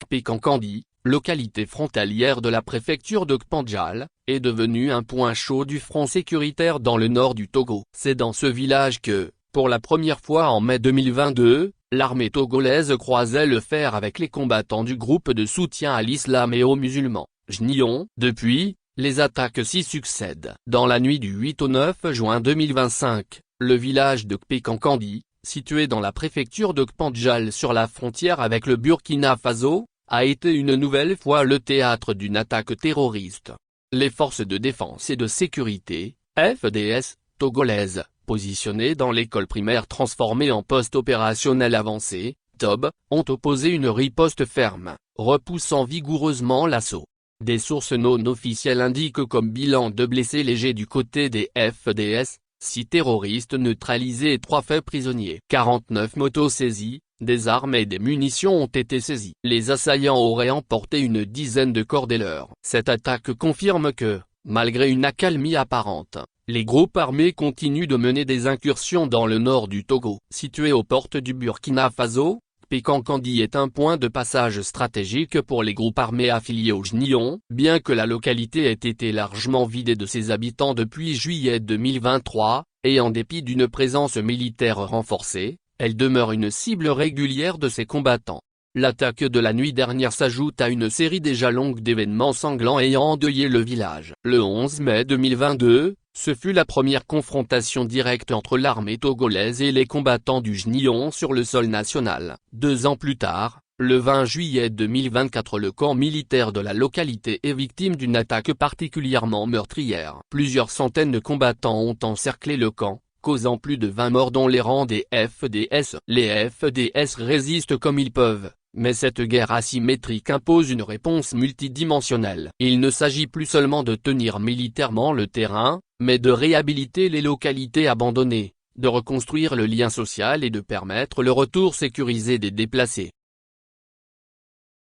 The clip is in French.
Kpé-Kankandi, localité frontalière de la préfecture de Kpandjal, est devenue un point chaud du front sécuritaire dans le nord du Togo. C'est dans ce village que, pour la première fois en mai 2022, l'armée togolaise croisait le fer avec les combattants du groupe de soutien à l'islam et aux musulmans, JNION. Depuis, les attaques s'y succèdent. Dans la nuit du 8 au 9 juin 2025, le village de Kpé-Kankandi, situé dans la préfecture de Kpandjal sur la frontière avec le Burkina Faso, a été une nouvelle fois le théâtre d'une attaque terroriste. Les forces de défense et de sécurité, FDS, togolaises, positionnées dans l'école primaire transformée en poste opérationnel avancé, TOB, ont opposé une riposte ferme, repoussant vigoureusement l'assaut. Des sources non officielles indiquent comme bilan 2 blessés légers du côté des FDS, 6 terroristes neutralisés et 3 faits prisonniers. 49 motos saisies, des armes et des munitions ont été saisies. Les assaillants auraient emporté une dizaine de corps des leurs. Cette attaque confirme que, malgré une accalmie apparente, les groupes armés continuent de mener des incursions dans le nord du Togo. Situé aux portes du Burkina Faso, Kpé-Kankandi est un point de passage stratégique pour les groupes armés affiliés au JNION. Bien que la localité ait été largement vidée de ses habitants depuis juillet 2023, et en dépit d'une présence militaire renforcée, elle demeure une cible régulière de ses combattants. L'attaque de la nuit dernière s'ajoute à une série déjà longue d'événements sanglants ayant endeuillé le village. Le 11 mai 2022, ce fut la première confrontation directe entre l'armée togolaise et les combattants du JNION sur le sol national. 2 ans plus tard, le 20 juillet 2024, le camp militaire de la localité est victime d'une attaque particulièrement meurtrière. Plusieurs centaines de combattants ont encerclé le camp, causant plus de 20 morts dont les rangs des FDS. Les FDS résistent comme ils peuvent, mais cette guerre asymétrique impose une réponse multidimensionnelle. Il ne s'agit plus seulement de tenir militairement le terrain, mais de réhabiliter les localités abandonnées, de reconstruire le lien social et de permettre le retour sécurisé des déplacés.